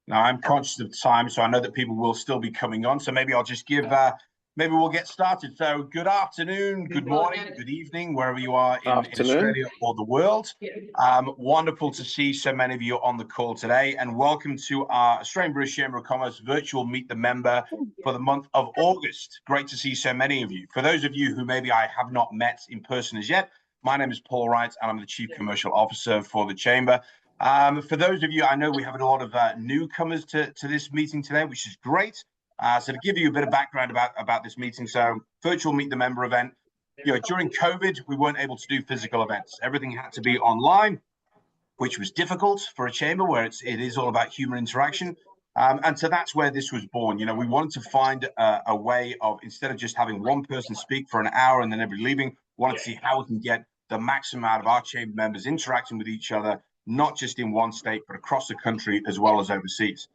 Now, I'm conscious of time, so I know that people will still be coming on. So maybe I'll just give, maybe we'll get started. So good afternoon, good morning, good evening, wherever you are in Australia or the world. Wonderful to see so many of you on the call today, and welcome to our Australian British Chamber of Commerce virtual Meet the Member for the month of August. Great to see so many of you. For those of you who maybe I have not met in person as yet, my name is Paul Wright, and I'm the Chief Commercial Officer for the Chamber. For those of you, I know we have a lot of newcomers to this meeting today, which is great. So to give you a bit of background about this meeting, so virtual Meet the Member event, during COVID, we weren't able to do physical events. Everything had to be online, which was difficult for a chamber where it is all about human interaction. And so that's where this was born. We wanted to find a way of, instead of just having one person speak for an hour and then everybody leaving, wanted to see how we can get the maximum out of our chamber members interacting with each other, not just in one state, but across the country as well as overseas.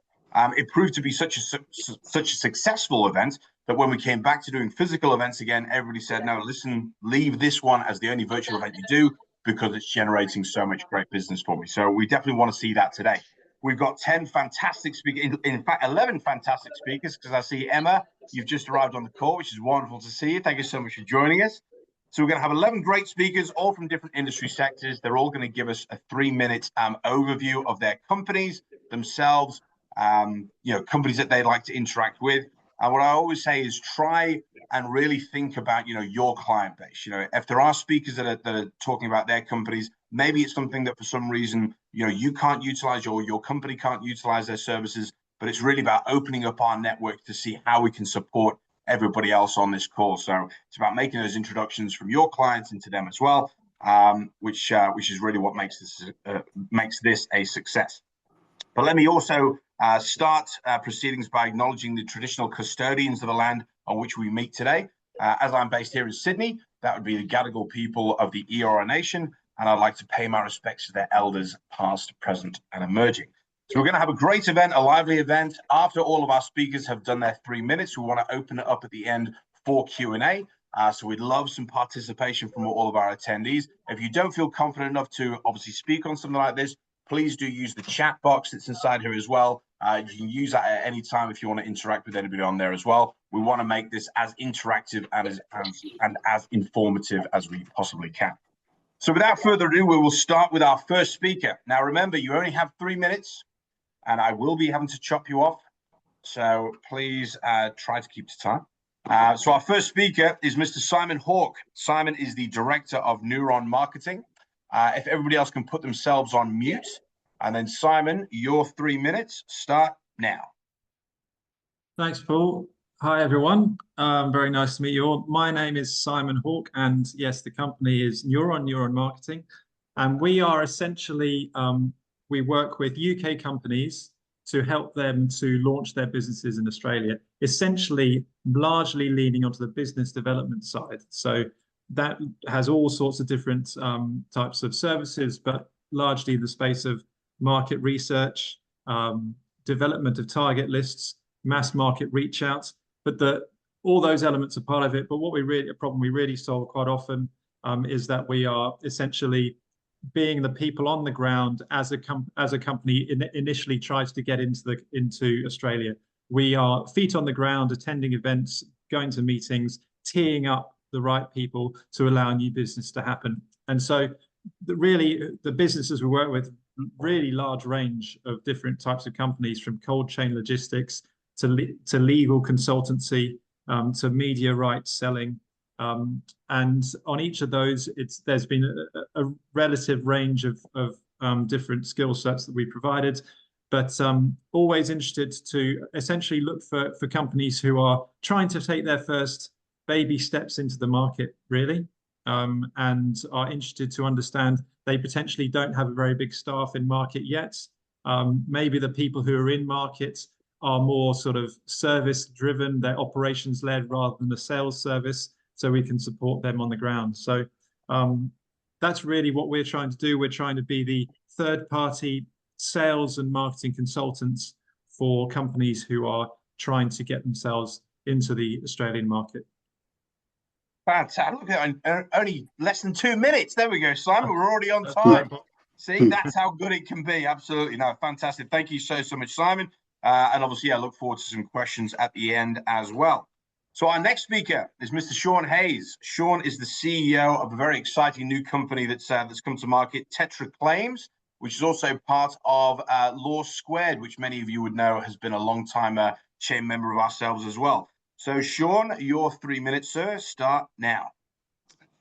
It proved to be such a successful event that when we came back to doing physical events again, everybody said, no, listen, leave this one as the only virtual event you do because it's generating so much great business for me. So we definitely want to see that today. We've got 10 fantastic speakers, in fact, 11 fantastic speakers, because I see Emma, you've just arrived on the call, which is wonderful to see you. Thank you so much for joining us. So we're going to have 11 great speakers, all from different industry sectors. They're all going to give us a 3-minute overview of their companies, themselves, companies that they like to interact with. And what I always say is try and really think about, your client base. If there are speakers that are talking about their companies, maybe it's something that for some reason, you can't utilize or your company can't utilize their services, but it's really about opening up our network to see how we can support everybody else on this call. So it's about making those introductions from your clients into them as well, which is really what makes this a success. But let me also start proceedings by acknowledging the traditional custodians of the land on which we meet today. As I'm based here in Sydney, that would be the Gadigal people of the Eora Nation, and I'd like to pay my respects to their elders, past, present, and emerging. So we're going to have a great event, a lively event. After all of our speakers have done their 3 minutes, we want to open it up at the end for Q&A. So we'd love some participation from all of our attendees. If you don't feel confident enough to obviously speak on something like this, please do use the chat box that's inside here as well. You can use that at any time if you want to interact with anybody on there as well. We want to make this as interactive and as informative as we possibly can. So without further ado, we will start with our first speaker. Now, remember, you only have 3 minutes, and I will be having to chop you off. So please try to keep to time. So our first speaker is Mr. Simon Hawke. Simon is the Director of Neuron Marketing. If everybody else can put themselves on mute, and then Simon, your 3 minutes start now. Thanks, Paul. Hi, everyone. Very nice to meet you all. My name is Simon Hawke, and yes, the company is Neuron Marketing. And we are essentially, we work with UK companies to help them to launch their businesses in Australia, essentially largely leaning onto the business development side. So that has all sorts of different types of services, but largely the space of market research, development of target lists, mass market reach outs, but all those elements are part of it. But a problem we really solve quite often is that we are essentially being the people on the ground as a company initially tries to get into Australia. We are feet on the ground, attending events, going to meetings, teeing up the right people to allow new business to happen. And so the businesses we work with, really large range of different types of companies, from cold chain logistics to legal consultancy, to media rights selling. And on each of those, there's been a relative range of different skill sets that we provided, but always interested to essentially look for companies who are trying to take their first baby steps into the market, really, and are interested to understand they potentially don't have a very big staff in market yet. Maybe the people who are in market are more sort of service driven, they're operations led rather than a sales service, so we can support them on the ground. So that's really what we're trying to do. We're trying to be the third party sales and marketing consultants for companies who are trying to get themselves into the Australian market. Fantastic. Only less than 2 minutes. There we go, Simon. We're already on time. See, that's how good it can be. Absolutely. No, fantastic. Thank you so much, Simon. And obviously, I look forward to some questions at the end as well. So our next speaker is Mr. Sean Hayes. Sean is the CEO of a very exciting new company that's come to market, Tetra Claims, which is also part of Law Squared, which many of you would know has been a long-time chain member of ourselves as well. So Sean, your 3 minutes, sir, start now.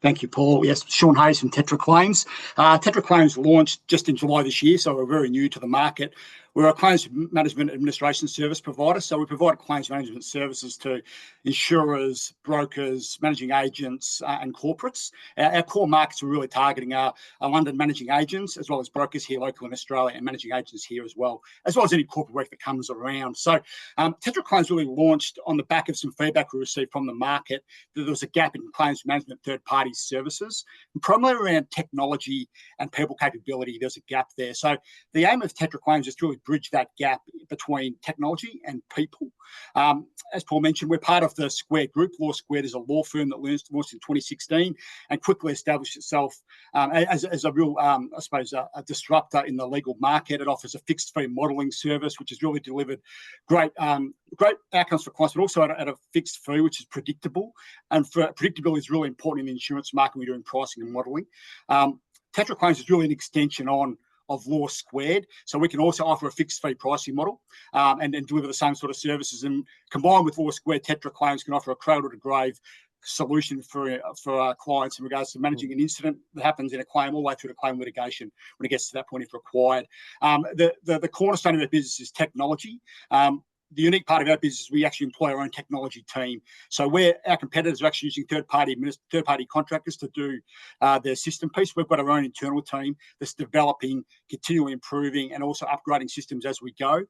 Thank you, Paul. Yes, Sean Hayes from Tetra Claims. Tetra Claims launched just in July this year, so we're very new to the market. We're a claims management administration service provider, so we provide claims management services to insurers, brokers, managing agents, and corporates. Our core markets we're really targeting are London managing agents, as well as brokers here locally in Australia, and managing agents here as well as any corporate work that comes around. So Tetra Claims really launched on the back of some feedback we received from the market that there was a gap in claims management third-party services, and primarily around technology and people capability. There's a gap there. So the aim of Tetra Claims is to really bridge that gap between technology and people. As Paul mentioned, we're part of the Squared Group. Law Squared is a law firm that launched in 2016 and quickly established itself as a real, I suppose, a disruptor in the legal market. It offers a fixed fee modelling service, which has really delivered great outcomes for clients, but also at a fixed fee, which is predictable. And predictability is really important in the insurance market when you're doing pricing and modelling. Tetra Claims is really an extension of Law Squared, so we can also offer a fixed fee pricing model and deliver the same sort of services. And combined with Law Squared, Tetra Claims can offer a cradle to grave solution for our clients in regards to managing an incident that happens in a claim all the way through to claim litigation when it gets to that point if required. The cornerstone of our business is technology. The unique part of our business is we actually employ our own technology team. So where our competitors are actually using third-party contractors to do their system piece, we've got our own internal team that's developing, continually improving, and also upgrading systems as we go.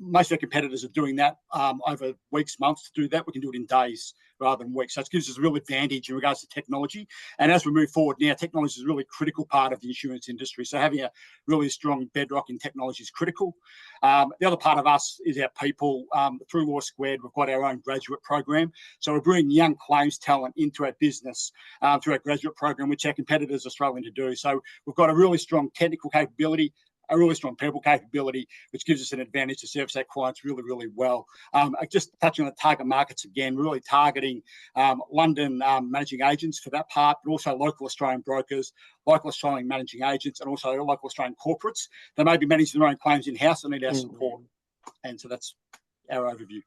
Most of our competitors are doing that over weeks, months to do that. We can do it in days rather than weeks. So it gives us a real advantage in regards to technology. And as we move forward now, technology is a really critical part of the insurance industry. So having a really strong bedrock in technology is critical. The other part of us is our people. Through Law Squared, we've got our own graduate program. So we're bringing young claims talent into our business through our graduate program, which our competitors are struggling to do. So we've got a really strong technical capability, a really strong people capability, which gives us an advantage to service our clients really, really well. Just touching on the target markets again, really targeting London managing agents for that part, but also local Australian brokers, local Australian managing agents, and also local Australian corporates. They may be managing their own claims in-house and need our support. And so that's our overview.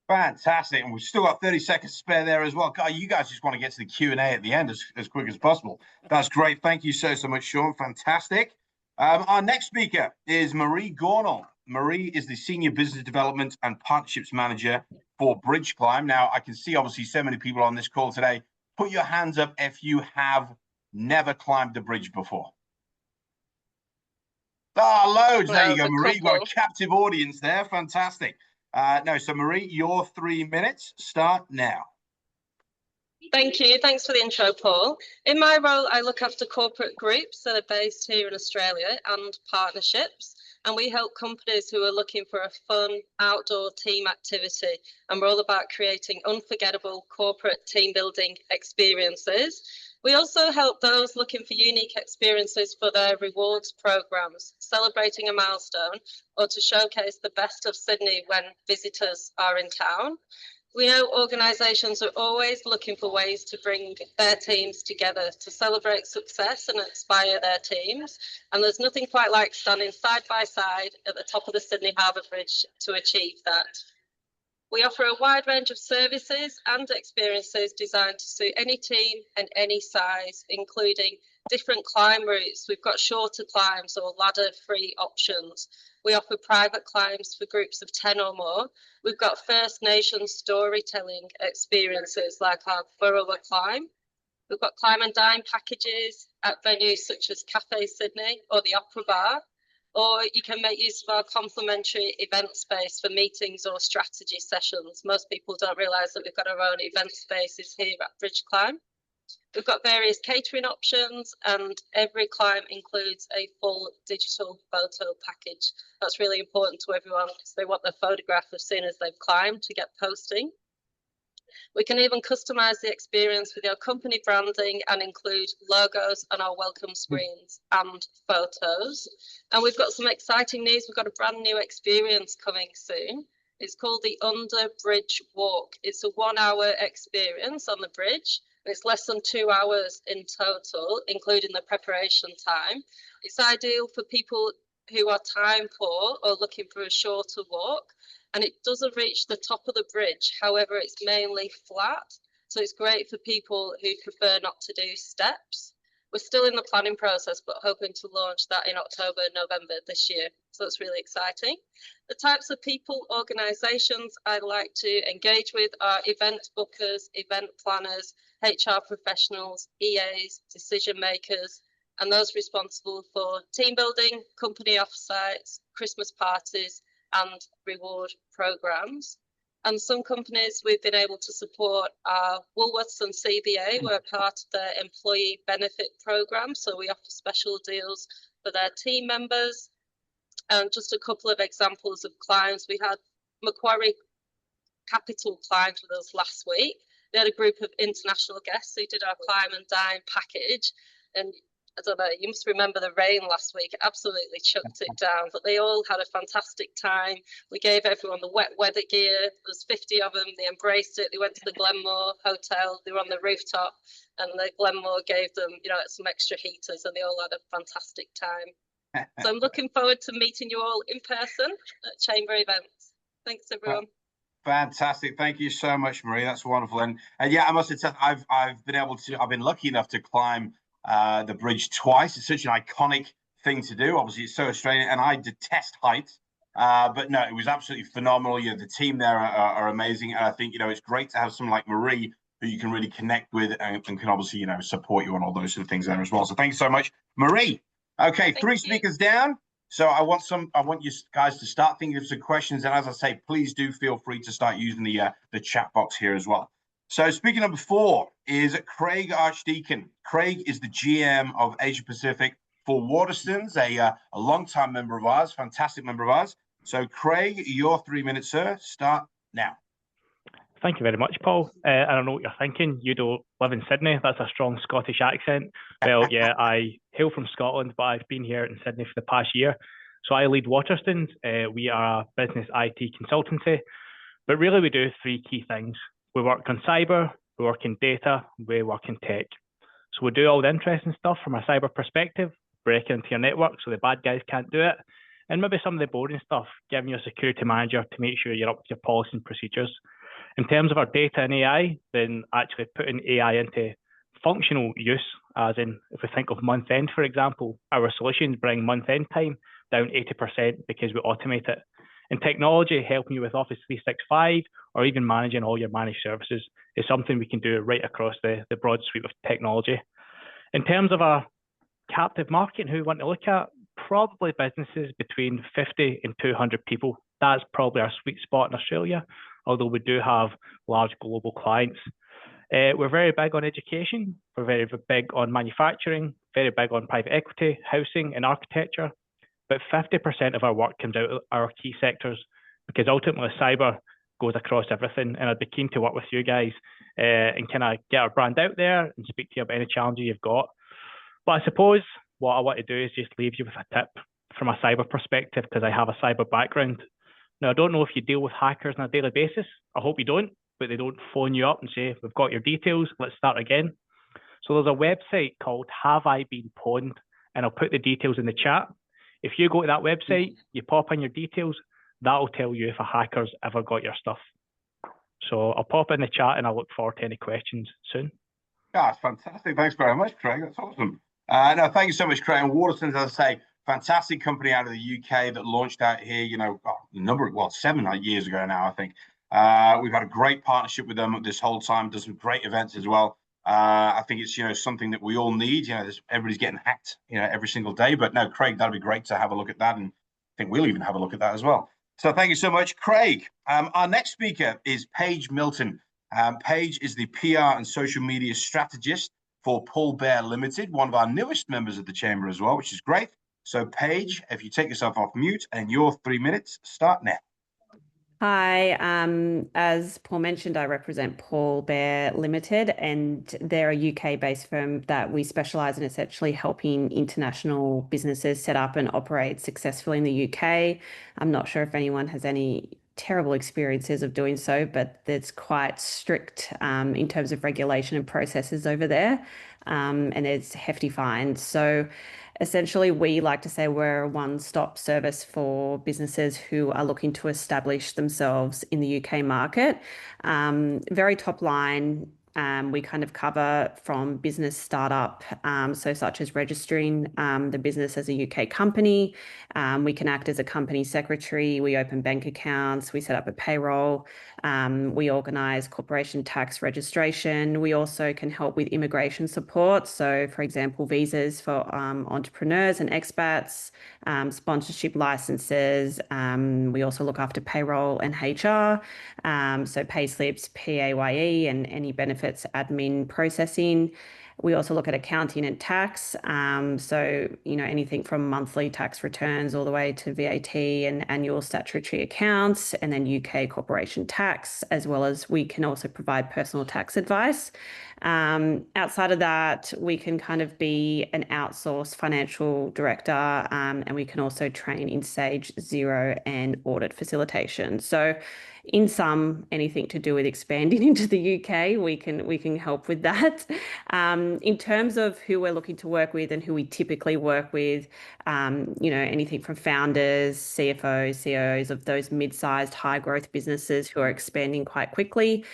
Fantastic. And we've still got 30 seconds spare there as well. You guys just want to get to the Q&A at the end as quick as possible. That's great. Thank you so much, Sean. Fantastic. Our next speaker is Marie Gornall. Marie is the Senior Business Development and Partnerships Manager for Bridge Climb. Now, I can see obviously so many people on this call today. Put your hands up if you have never climbed a bridge before. Loads. There you go, Marie. You've got a captive audience there. Fantastic. So Marie, your 3 minutes start now. Thank you. Thanks for the intro, Paul. In my role, I look after corporate groups that are based here in Australia and partnerships. And we help companies who are looking for a fun outdoor team activity. And we're all about creating unforgettable corporate team building experiences. We also help those looking for unique experiences for their rewards programs, celebrating a milestone, or to showcase the best of Sydney when visitors are in town. We know organisations are always looking for ways to bring their teams together to celebrate success and inspire their teams. And there's nothing quite like standing side by side at the top of the Sydney Harbour Bridge to achieve that. We offer a wide range of services and experiences designed to suit any team and any size, including different climb routes. We've got shorter climbs or ladder-free options. We offer private climbs for groups of 10 or more. We've got First Nations storytelling experiences like our Burrawa Climb. We've got climb and dine packages at venues such as Cafe Sydney or the Opera Bar. Or you can make use of our complimentary event space for meetings or strategy sessions. Most people don't realise that we've got our own event spaces here at Bridge Climb. We've got various catering options, and every climb includes a full digital photo package. That's really important to everyone because they want their photograph as soon as they've climbed to get posting. We can even customize the experience with your company branding and include logos on our welcome screens and photos. And we've got some exciting news. We've got a brand new experience coming soon. It's called the Under Bridge Walk. It's a 1 hour experience on the bridge. And it's less than 2 hours in total, including the preparation time. It's ideal for people who are time poor or looking for a shorter walk. And it doesn't reach the top of the bridge. However, it's mainly flat. So it's great for people who prefer not to do steps. We're still in the planning process, but hoping to launch that in October, November this year. So it's really exciting. The types of people, organisations I like to engage with are event bookers, event planners, HR professionals, EAs, decision makers, and those responsible for team building, company offsites, Christmas parties, and reward programs. And some companies we've been able to support are Woolworths and CBA. We're part of their employee benefit program, so we offer special deals for their team members. And just a couple of examples of clients. We had Macquarie Capital client with us last week. They had a group of international guests who did our climb and dine package. And I don't know, you must remember the rain last week. It absolutely chucked it down, but they all had a fantastic time. We gave everyone the wet weather gear. There was 50 of them. They embraced it. They went to the Glenmore Hotel. They were on the rooftop, and the Glenmore gave them, some extra heaters, and they all had a fantastic time. So I'm looking forward to meeting you all in person at Chamber events. Thanks, everyone. Fantastic. Thank you so much, Marie. That's wonderful. And yeah, I must admit, I've been lucky enough to climb the bridge twice. It's such an iconic thing to do. Obviously, it's so Australian, and I detest heights. But no, it was absolutely phenomenal. The team there are amazing, and I think it's great to have someone like Marie who you can really connect with and can obviously support you on all those sort of things there as well. So thank you so much, Marie. Okay, three speakers down. So I want you guys to start thinking of some questions, and as I say, please do feel free to start using the chat box here as well. So speaker number 4 is Craig Archdeacon. Craig is the GM of Asia Pacific for Waterstones, a long-time member of ours, fantastic member of ours. So Craig, your 3 minutes, sir. Start now. Thank you very much, Paul. I don't know what you're thinking. You don't live in Sydney. That's a strong Scottish accent. Well, yeah, I hail from Scotland, but I've been here in Sydney for the past year. So I lead Waterstones. We are a business IT consultancy, but really we do 3 key things. We work on cyber, we work in data, we work in tech. So we do all the interesting stuff from a cyber perspective, break into your network so the bad guys can't do it, and maybe some of the boring stuff, giving you a security manager to make sure you're up to your policy and procedures. In terms of our data and AI, then actually putting AI into functional use, as in if we think of month end, for example, our solutions bring month end time down 80% because we automate it. And technology, helping you with Office 365 or even managing all your managed services is something we can do right across the broad suite of technology. In terms of our captive market, who we want to look at, probably businesses between 50 and 200 people. That's probably our sweet spot in Australia, although we do have large global clients. We're very big on education. We're very big on manufacturing, very big on private equity, housing and architecture. But 50% of our work comes out of our key sectors because ultimately cyber goes across everything. And I'd be keen to work with you guys and kind of get our brand out there and speak to you about any challenges you've got. But I suppose what I want to do is just leave you with a tip from a cyber perspective because I have a cyber background. Now, I don't know if you deal with hackers on a daily basis. I hope you don't, but they don't phone you up and say, we've got your details, let's start again. So there's a website called Have I Been Pwned? And I'll put the details in the chat. If you go to that website, you pop in your details, that'll tell you if a hacker's ever got your stuff. So I'll pop in the chat and I look forward to any questions soon. That's fantastic. Thanks very much, Craig. That's awesome. No, thank you so much, Craig. And Waterstones, as I say, fantastic company out of the UK that launched out here, 7 years ago now, I think. We've had a great partnership with them this whole time, does some great events as well. I think it's, something that we all need. Everybody's getting hacked, every single day. But no, Craig, that'd be great to have a look at that. And I think we'll even have a look at that as well. So thank you so much, Craig. Our next speaker is Paige Milton. Paige is the PR and social media strategist for Paul Bear Limited, one of our newest members of the Chamber as well, which is great. So Paige, if you take yourself off mute and your 3 minutes, start now. Hi, as Paul mentioned, I represent Paul Bear Limited, and they're a UK-based firm that we specialise in essentially helping international businesses set up and operate successfully in the UK. I'm not sure if anyone has any terrible experiences of doing so, but it's quite strict in terms of regulation and processes over there, and there's hefty fines. So essentially, we like to say we're a one-stop service for businesses who are looking to establish themselves in the UK market. Very top line, we kind of cover from business startup, so such as registering the business as a UK company. We can act as a company secretary. We open bank accounts. We set up a payroll. We organise corporation tax registration. We also can help with immigration support. So, for example, visas for entrepreneurs and expats, sponsorship licenses. We also look after payroll and HR. So payslips, PAYE, and any benefits admin processing. We also look at accounting and tax. So, anything from monthly tax returns all the way to VAT and annual statutory accounts, and then UK corporation tax, as well as we can also provide personal tax advice. Outside of that, we can kind of be an outsourced financial director, and we can also train in Sage Zero and audit facilitation. So in sum, anything to do with expanding into the UK, we can help with that. In terms of who we're looking to work with and who we typically work with, anything from founders, CFOs, CEOs of those mid-sized, high-growth businesses who are expanding quite quickly.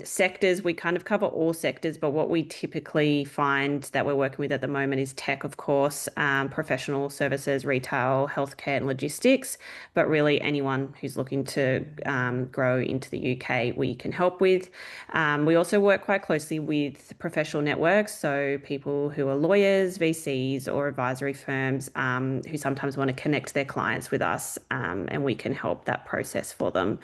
Sectors, we kind of cover all sectors, but what we typically find that we're working with at the moment is tech, of course, professional services, retail, healthcare, and logistics. But really, anyone who's looking to grow into the UK, we can help with. We also work quite closely with professional networks, so people who are lawyers, VCs, or advisory firms who sometimes want to connect their clients with us, and we can help that process for them.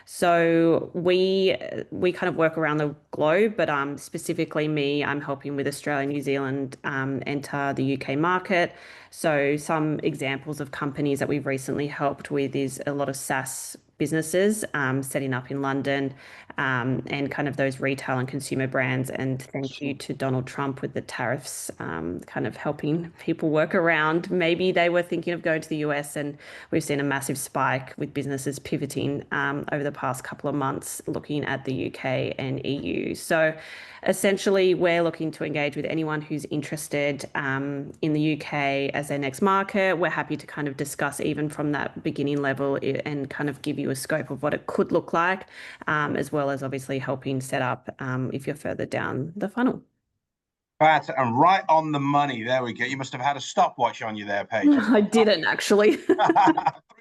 So we kind of work around the globe, but specifically me, I'm helping with Australia, New Zealand enter the UK market. So some examples of companies that we've recently helped with is a lot of SaaS businesses setting up in London, and kind of those retail and consumer brands. And thank you to Donald Trump with the tariffs, kind of helping people work around. Maybe they were thinking of going to the US, and we've seen a massive spike with businesses pivoting over the past couple of months, looking at the UK and EU. So essentially, we're looking to engage with anyone who's interested in the UK as their next market. We're happy to kind of discuss even from that beginning level and kind of give you a scope of what it could look like, as well as obviously helping set up if you're further down the funnel. Right, and right on the money. There we go. You must have had a stopwatch on you there, Paige. I didn't actually. 3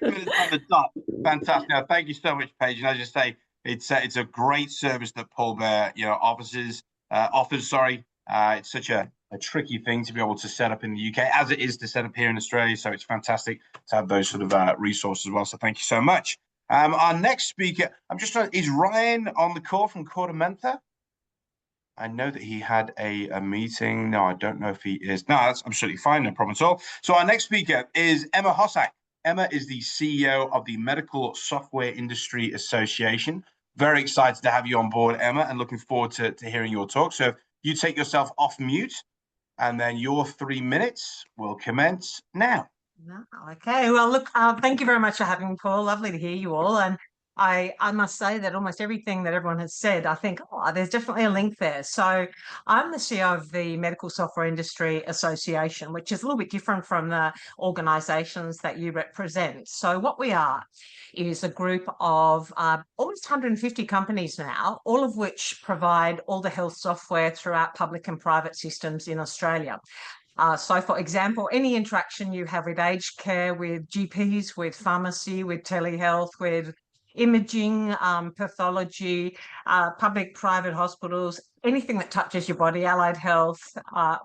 minutes on the dot. Fantastic. Now, thank you so much, Paige. And as you say, it's a great service that Paul Bear, offers. It's such a tricky thing to be able to set up in the UK, as it is to set up here in Australia. So it's fantastic to have those sort of resources as well. So thank you so much. Our next speaker, is Ryan on the call from KordaMentha? I know that he had a meeting. No, I don't know if he is. No, that's absolutely fine. No problem at all. So our next speaker is Emma Hossack. Emma is the CEO of the Medical Software Industry Association. Very excited to have you on board, Emma, and looking forward to hearing your talk. So you take yourself off mute, and then your 3 minutes will commence now. Okay. Well, look, thank you very much for having me, Paul. Lovely to hear you all. And I must say that almost everything that everyone has said, I think, there's definitely a link there. So I'm the CEO of the Medical Software Industry Association, which is a little bit different from the organisations that you represent. So what we are is a group of almost 150 companies now, all of which provide all the health software throughout public and private systems in Australia. So, for example, any interaction you have with aged care, with GPs, with pharmacy, with telehealth, with imaging, pathology, public, private hospitals, anything that touches your body, allied health,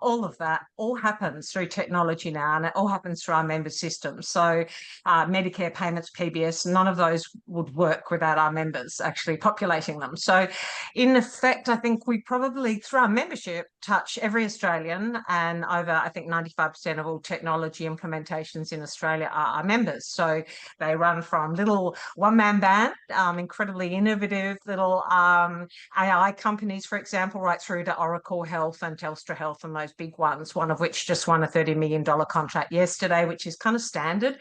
all of that, all happens through technology now, and it all happens through our member system. So Medicare payments, PBS, none of those would work without our members actually populating them. So in effect, I think we probably, through our membership, touch every Australian, and over, I think, 95% of all technology implementations in Australia are our members. So they run from little one-man band, incredibly innovative little AI companies, for example, right through to Oracle Health and Telstra Health and those big ones, one of which just won a $30 million contract yesterday, which is kind of standard.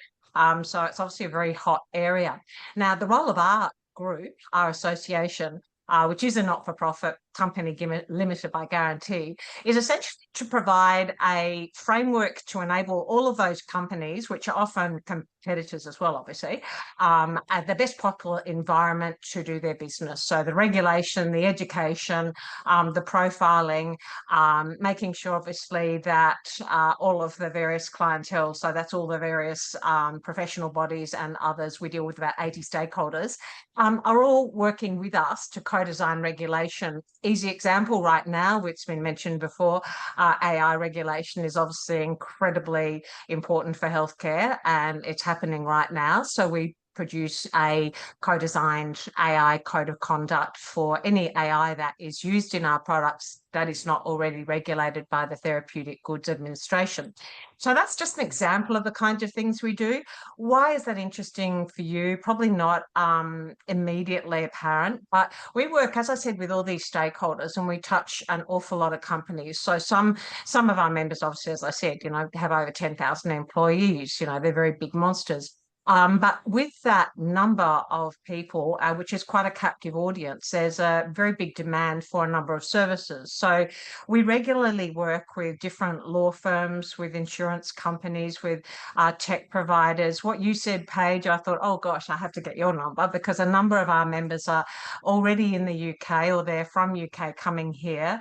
So it's obviously a very hot area. Now, the role of our group, our association, which is a not-for-profit company limited by guarantee, is essentially to provide a framework to enable all of those companies, which are often competitors as well, obviously, at the best possible environment to do their business. So the regulation, the education, the profiling, making sure, obviously, that all of the various clientele, so that's all the various professional bodies and others, we deal with about 80 stakeholders, are all working with us to co-design regulation. Easy example right now, which has been mentioned before, AI regulation is obviously incredibly important for healthcare, and it's happening right now. So we produce a co-designed AI code of conduct for any AI that is used in our products that is not already regulated by the Therapeutic Goods Administration. So that's just an example of the kinds of things we do. Why is that interesting for you? Probably not immediately apparent, but we work, as I said, with all these stakeholders, and we touch an awful lot of companies. So some of our members, obviously, as I said, have over 10,000 employees. They're very big monsters. But with that number of people, which is quite a captive audience, there's a very big demand for a number of services. So we regularly work with different law firms, with insurance companies, with tech providers. What you said, Paige, I thought, oh gosh, I have to get your number, because a number of our members are already in the UK, or they're from UK coming here,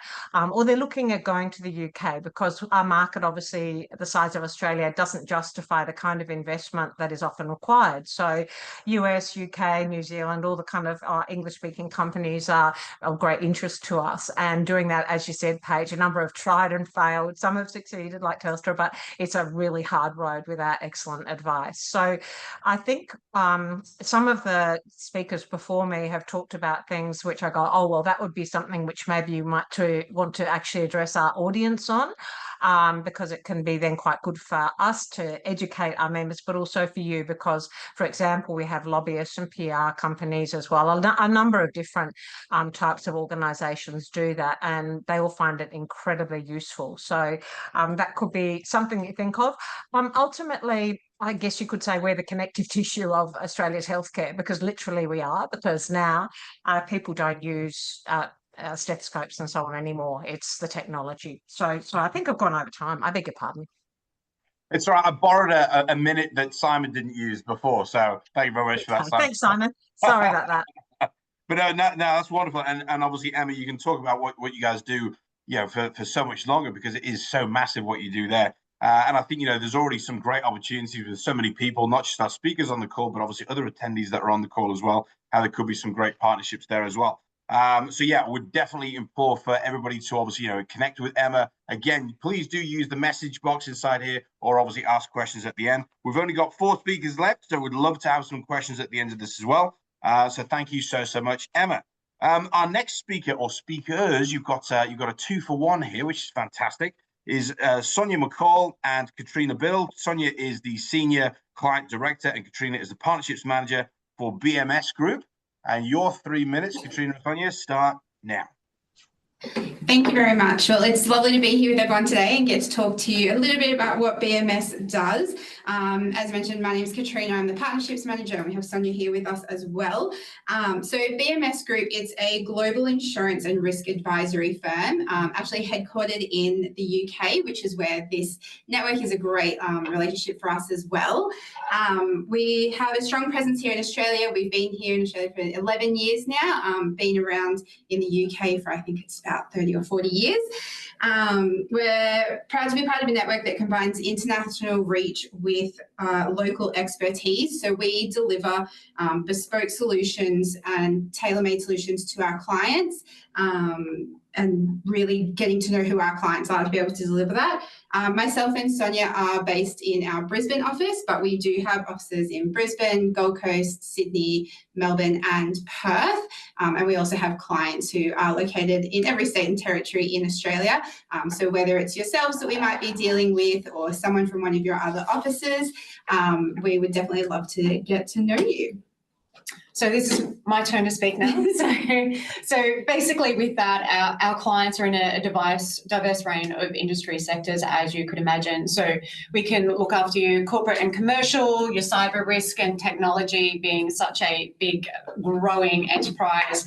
or they're looking at going to the UK, because our market, obviously, the size of Australia, doesn't justify the kind of investment that is often required. So US, UK, New Zealand, all the kind of English-speaking companies are of great interest to us. And doing that, as you said, Paige, a number have tried and failed. Some have succeeded, like Telstra, but it's a really hard road without excellent advice. So I think some of the speakers before me have talked about things which I go, oh, well, that would be something which maybe you might want to actually address our audience on. Because it can be then quite good for us to educate our members, but also for you, because, for example, we have lobbyists and PR companies as well. A number of different types of organisations do that, and they all find it incredibly useful. So that could be something you think of. Ultimately, I guess you could say we're the connective tissue of Australia's healthcare, because literally we are, because now people don't use stethoscopes and so on anymore. It's the technology. So I think I've gone over time. I beg your pardon. It's all right. I borrowed a minute that Simon didn't use before. So thank you very much for that, Simon. Thanks, Simon. Sorry about that. But no, that's wonderful. And obviously, Emma, you can talk about what you guys do, for so much longer, because it is so massive what you do there. And I think, there's already some great opportunities with so many people, not just our speakers on the call, but obviously other attendees that are on the call as well, how there could be some great partnerships there as well. So yeah, would definitely implore for everybody to obviously, connect with Emma. Again, please do use the message box inside here, or obviously ask questions at the end. We've only got 4 speakers left, so we'd love to have some questions at the end of this as well. So thank you so much, Emma. Our next speaker, or speakers, you've got a 2-for-1 here, which is fantastic, is Sonia McCall and Katrina Bill. Sonia is the Senior Client Director, and Katrina is the Partnerships Manager for BMS Group. And your 3 minutes, Katrina and Sonia, start now. Thank you very much. Well, it's lovely to be here with everyone today and get to talk to you a little bit about what BMS does. As mentioned, my name is Katrina. I'm the Partnerships Manager, and we have Sonia here with us as well. So BMS Group, it's a global insurance and risk advisory firm, actually headquartered in the UK, which is where this network is a great relationship for us as well. We have a strong presence here in Australia. We've been here in Australia for 11 years now, been around in the UK for, I think it's about 30 or 40 years. We're proud to be part of a network that combines international reach with local expertise. So we deliver bespoke solutions and tailor-made solutions to our clients. and really getting to know who our clients are to be able to deliver that. Myself and Sonia are based in our Brisbane office, but we do have offices in Brisbane, Gold Coast, Sydney, Melbourne and Perth. And we also have clients who are located in every state and territory in Australia. So whether it's yourselves that we might be dealing with or someone from one of your other offices, we would definitely love to get to know you. So this is my turn to speak now. So basically with that, our clients are in a diverse range of industry sectors, as you could imagine. So we can look after you corporate and commercial, your cyber risk and technology being such a big growing enterprise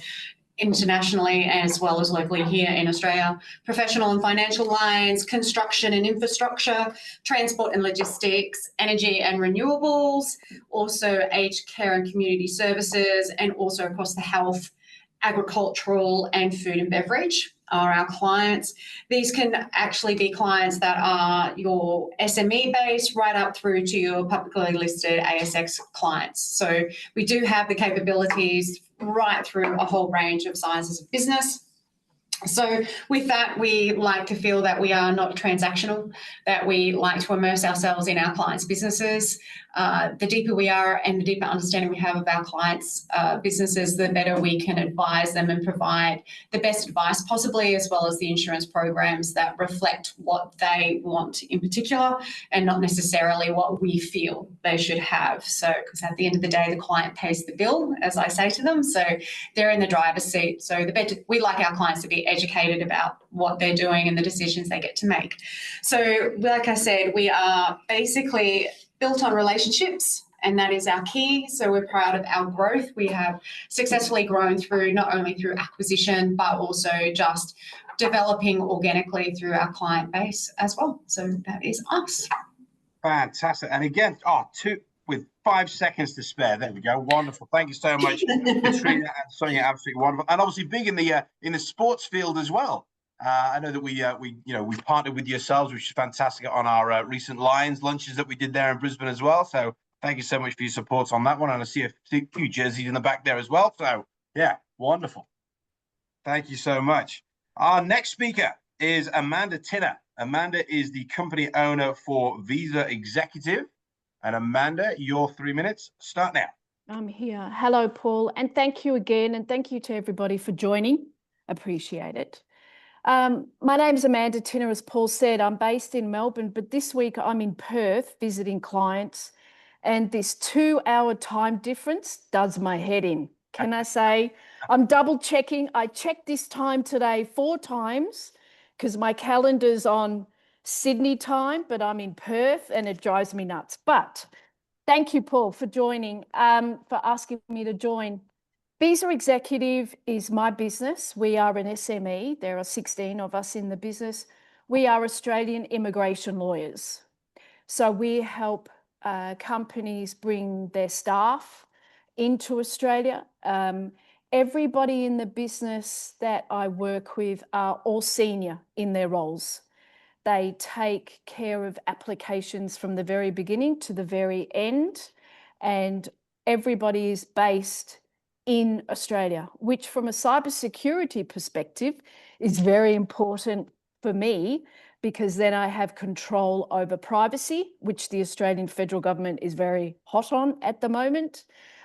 internationally as well as locally here in Australia, professional and financial lines, construction and infrastructure, transport and logistics, energy and renewables, also aged care and community services, and also across the health, agricultural and food and beverage are our clients. These can actually be clients that are your SME based right up through to your publicly listed ASX clients. So we do have the capabilities right through a whole range of sizes of business. So with that, we like to feel that we are not transactional, that we like to immerse ourselves in our clients' businesses. The deeper we are and the deeper understanding we have of our clients' businesses, the better we can advise them and provide the best advice possibly, as well as the insurance programs that reflect what they want in particular and not necessarily what we feel they should have. So, because at the end of the day, the client pays the bill, as I say to them. So they're in the driver's seat. So the better, we like our clients to be educated about what they're doing and the decisions they get to make. So like I said, we are basically built on relationships, and that is our key. So we're proud of our growth. We have successfully grown through not only through acquisition, but also just developing organically through our client base as well. So that is us. Fantastic. And again, with 5 seconds to spare. There we go. Wonderful. Thank you so much, Katrina and Sonia. Absolutely wonderful. And obviously big in the sports field as well. I know that we partnered with yourselves, which is fantastic, on our recent Lions lunches that we did there in Brisbane as well. So thank you so much for your support on that one. And I see a few jerseys in the back there as well. So yeah, wonderful. Thank you so much. Our next speaker is Amanda Tinner. Amanda is the company owner for Visa Executive. And Amanda, your 3 minutes start now. I'm here. Hello, Paul. And thank you again. And thank you to everybody for joining. Appreciate it. My name is Amanda Tinner, as Paul said. I'm based in Melbourne, but this week I'm in Perth visiting clients. And this 2-hour time difference does my head in. Can I say? I'm double checking. I checked this time today 4 times because my calendar's on Sydney time, but I'm in Perth and it drives me nuts. But thank you, Paul, for joining, for asking me to join. Visa Executive is my business. We are an SME. There are 16 of us in the business. We are Australian immigration lawyers. So we help companies bring their staff into Australia. Everybody in the business that I work with are all senior in their roles. They take care of applications from the very beginning to the very end, and everybody is based in Australia, which from a cybersecurity perspective is very important for me, because then I have control over privacy, which the Australian federal government is very hot on at the moment.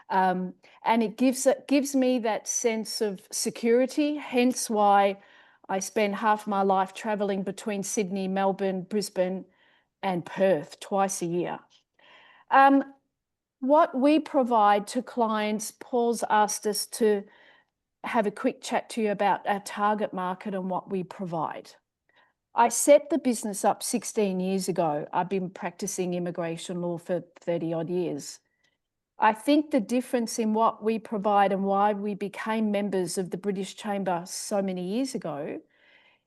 And it gives me that sense of security, hence why I spend half my life traveling between Sydney, Melbourne, Brisbane, and Perth twice a year. What we provide to clients, Paul's asked us to have a quick chat to you about our target market and what we provide. I set the business up 16 years ago. I've been practicing immigration law for 30 odd years. I think the difference in what we provide and why we became members of the British Chamber so many years ago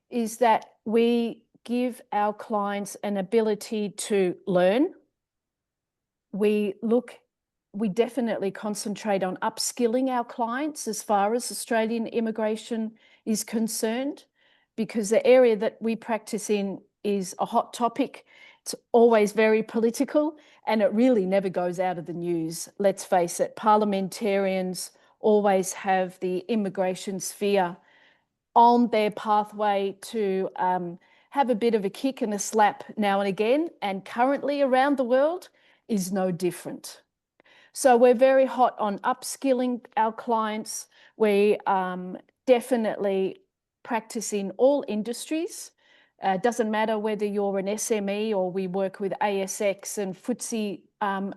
is that we give our clients an ability to learn. We definitely concentrate on upskilling our clients as far as Australian immigration is concerned, because the area that we practice in is a hot topic. It's always very political and it really never goes out of the news. Let's face it, parliamentarians always have the immigration sphere on their pathway to have a bit of a kick and a slap now and again, and currently around the world is no different. So we're very hot on upskilling our clients. We definitely practice in all industries. Doesn't matter whether you're an SME or we work with ASX and FTSE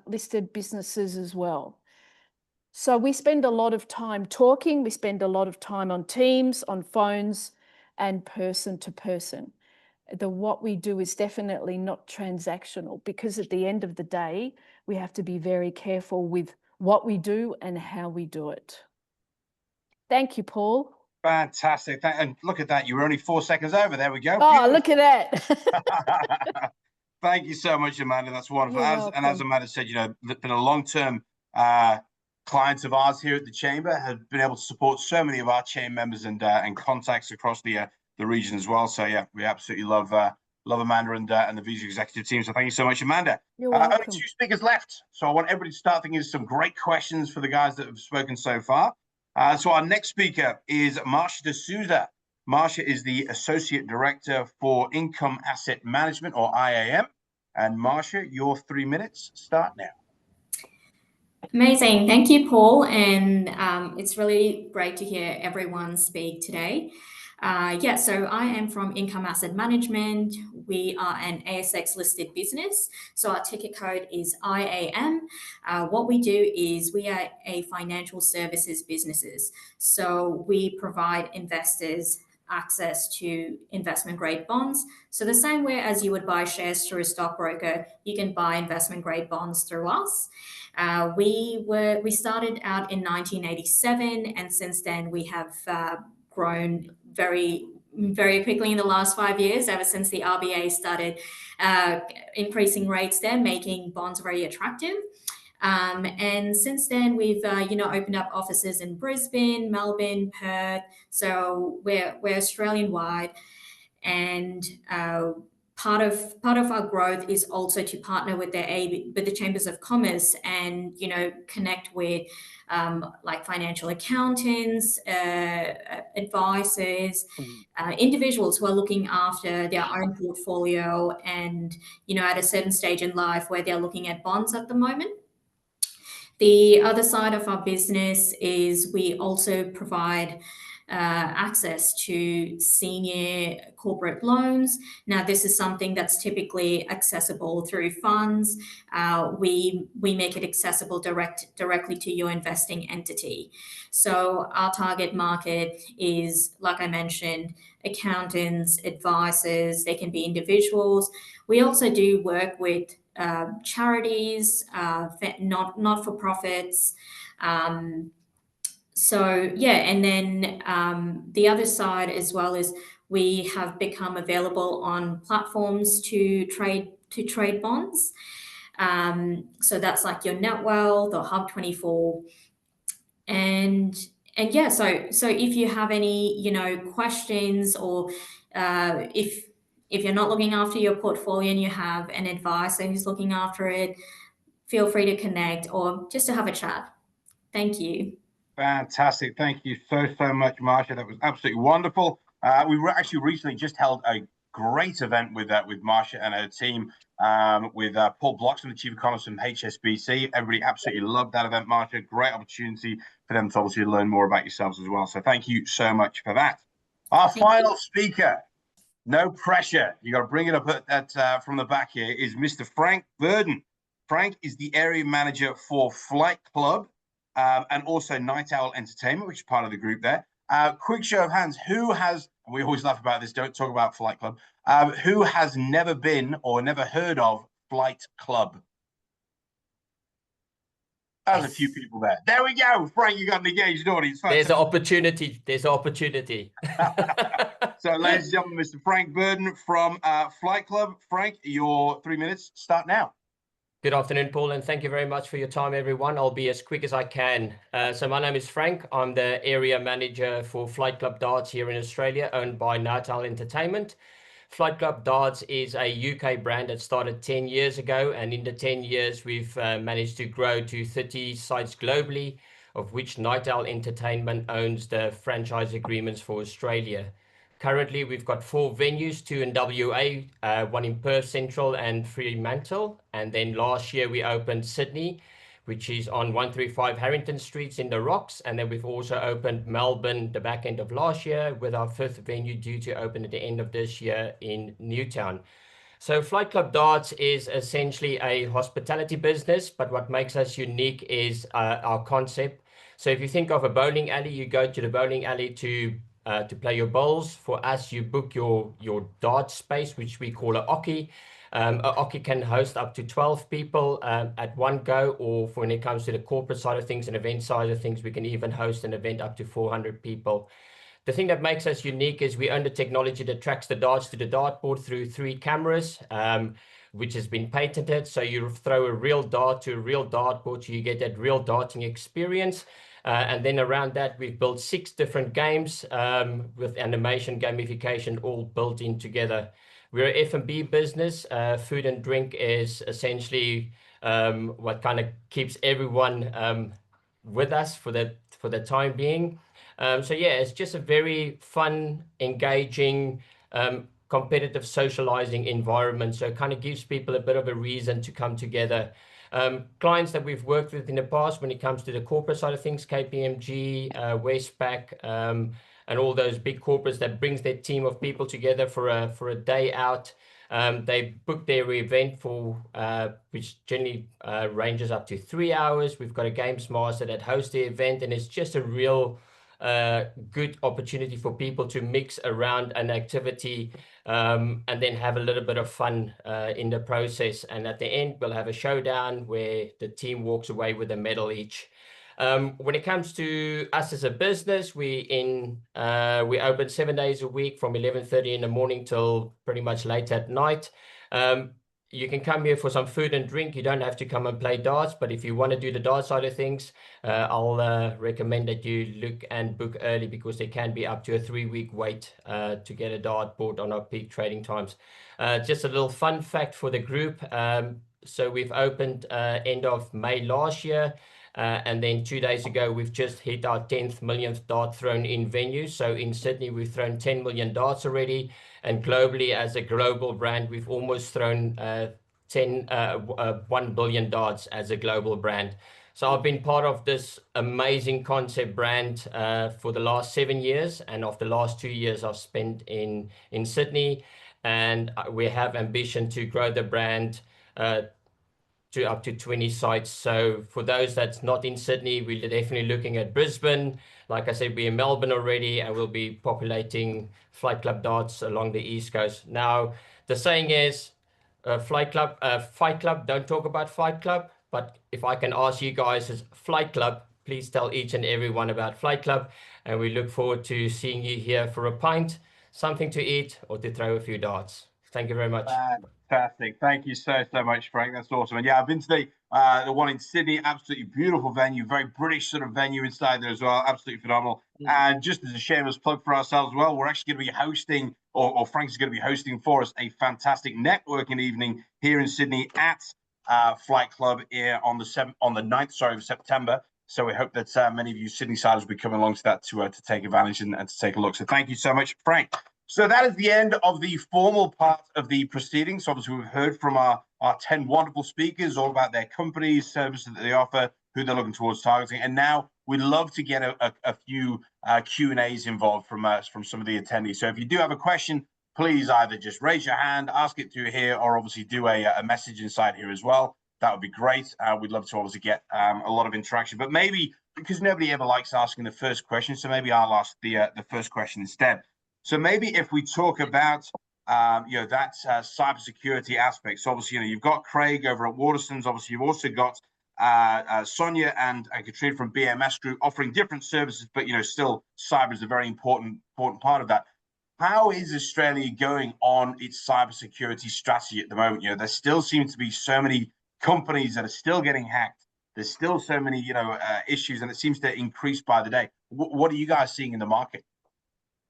listed businesses as well. So we spend a lot of time talking, we spend a lot of time on Teams, on phones, and person to person. What we do is definitely not transactional, because at the end of the day, we have to be very careful with what we do and how we do it. Thank you, Paul. Fantastic. And look at that. You were only 4 seconds over. There we go. Oh, look at that. Thank you so much, Amanda. That's wonderful. And as Amanda said, you know, been a long-term clients of ours here at the Chamber, have been able to support so many of our chain members and contacts across the region as well. So yeah, we absolutely love Amanda and the Visa executive team. So thank you so much, Amanda. You're welcome. Only 2 speakers left, so I want everybody to start thinking of some great questions for the guys that have spoken so far. So our next speaker is Marsha D'Souza. Marsha is the Associate Director for Income Asset Management, or IAM. And Marsha, your 3 minutes start now. Amazing. Thank you, Paul. And it's really great to hear everyone speak today. So I am from Income Asset Management. We are an ASX listed business. So our ticker code is IAM. What we do is we are a financial services businesses. So we provide investors access to investment grade bonds. So the same way as you would buy shares through a stockbroker, you can buy investment grade bonds through us. We started out in 1987, and since then we have grown very, very quickly in the last 5 years, ever since the RBA started increasing rates there, making bonds very attractive. And since then, we've opened up offices in Brisbane, Melbourne, Perth. So we're Australian wide, and part of our growth is also to partner with the Chambers of Commerce and connect with like financial accountants, advisors, individuals who are looking after their own portfolio and at a certain stage in life where they're looking at bonds at the moment. The other side of our business is we also provide access to senior corporate loans. Now, this is something that's typically accessible through funds. We make it accessible directly to your investing entity. So our target market is, like I mentioned, accountants, advisors, they can be individuals. We also do work with charities, not-for-profits. And then the other side as well is we have become available on platforms to trade bonds. So that's like your Netwealth or Hub24. And so if you have any questions, or if you're not looking after your portfolio and you have an advisor who's looking after it, feel free to connect or just to have a chat. Thank you. Fantastic. Thank you so much, Marsha. That was absolutely wonderful. We were actually recently just held a great event with Marsha and her team, with Paul Bloxham, the Chief Economist from HSBC. Everybody absolutely loved that event, Marsha. Great opportunity for them to obviously learn more about yourselves as well. So thank you so much for that. Our final speaker, no pressure, you got to bring it up from the back here, is Mr. Frank Burden. Frank is the area manager for Flight Club and also Night Owl Entertainment, which is part of the group there. Quick show of hands, who has, and we always laugh about this, don't talk about Flight Club, who has never been or never heard of Flight Club? There's a few people there. There we go. Frank, you got an engaged audience. There's an opportunity. So, ladies and gentlemen, Mr. Frank Burden from Flight Club. Frank, your 3 minutes start now. Good afternoon, Paul, and thank you very much for your time, everyone. I'll be as quick as I can. So my name is Frank. I'm the area manager for Flight Club Darts here in Australia, owned by Night Owl Entertainment. Flight Club Darts is a UK brand that started 10 years ago, and in the 10 years, we've managed to grow to 30 sites globally. of which Night Owl Entertainment owns the franchise agreements for Australia. Currently, we've got 4 venues, 2 in WA, 1 in Perth Central and Fremantle. And then last year we opened Sydney, which is on 135 Harrington Street in the Rocks. And then we've also opened Melbourne the back end of last year, with our 5th venue due to open at the end of this year in Newtown. So Flight Club Darts is essentially a hospitality business, but what makes us unique is our concept. So if you think of a bowling alley, you go to the bowling alley to play your bowls. For us, you book your dart space, which we call a oche. A oche can host up to 12 people at one go, or for when it comes to the corporate side of things and event side of things, we can even host an event up to 400 people. The thing that makes us unique is we own the technology that tracks the darts to the dartboard through 3 cameras, which has been patented. So you throw a real dart to a real dartboard, so you get that real darting experience. And then around that, we've built 6 different games with animation, gamification, all built in together. We're an F&B business. Food and drink is essentially what kind of keeps everyone with us for the time being. So yeah, it's just a very fun, engaging, competitive socializing environment. So it kind of gives people a bit of a reason to come together. Clients that we've worked with in the past, when it comes to the corporate side of things, KPMG, Westpac, and all those big corporates that brings their team of people together for a day out. They book their event for which generally ranges up to 3 hours. We've got a games master that hosts the event, and it's just a real good opportunity for people to mix around an activity and then have a little bit of fun in the process. And at the end, we'll have a showdown where the team walks away with a medal each. When it comes to us as a business, we open 7 days a week from 11:30 in the morning till pretty much late at night. You can come here for some food and drink. You don't have to come and play darts, but if you want to do the dart side of things, I'll recommend that you look and book early, because there can be up to a 3-week wait to get a dartboard on our peak trading times. Just a little fun fact for the group. So we've opened end of May last year. And then 2 days ago, we've just hit our 10th millionth dart thrown in venue. So in Sydney, we've thrown 10 million darts already. And globally, as a global brand, we've almost thrown 1 billion darts as a global brand. So I've been part of this amazing concept brand for the last 7 years. And of the last 2 years I've spent in Sydney. And we have ambition to grow the brand to up to 20 sites. So for those that's not in Sydney, we're definitely looking at Brisbane. Like I said, we're in Melbourne already, and we'll be populating Flight Club Darts along the East Coast. Now, the saying is, Fight Club, don't talk about Fight Club. But if I can ask you guys as Flight Club, please tell each and every one about Flight Club. And we look forward to seeing you here for a pint, something to eat, or to throw a few darts. Thank you very much. Fantastic. Thank you so much, Frank. That's awesome. And yeah, I've been to the one in Sydney. Absolutely beautiful venue, very British sort of venue inside there as well. Absolutely phenomenal. And just as a shameless plug for ourselves as well, we're actually going to be hosting, or Frank is going to be hosting for us, a fantastic networking evening here in Sydney at Flight Club here on the 9th of September. So we hope that many of you Sydney siders will be coming along to that to take advantage and to take a look. So thank you so much, Frank. So that is the end of the formal part of the proceedings. Obviously, we've heard from our 10 wonderful speakers all about their companies, services that they offer, who they're looking towards targeting. And now we'd love to get a few Q&As involved from some of the attendees. So if you do have a question, please either just raise your hand, ask it through here, or obviously do a message inside here as well. That would be great. We'd love to obviously get a lot of interaction. But maybe, because nobody ever likes asking the first question, so maybe I'll ask the first question instead. So maybe if we talk about, that cybersecurity aspect. So obviously, you've got Craig over at Waterstones. Obviously, you've also got Sonia and Katrina from BMS Group offering different services, but, still cyber is a very important part of that. How is Australia going on its cybersecurity strategy at the moment? There still seems to be so many companies that are still getting hacked. There's still so many, issues, and it seems to increase by the day. What are you guys seeing in the market?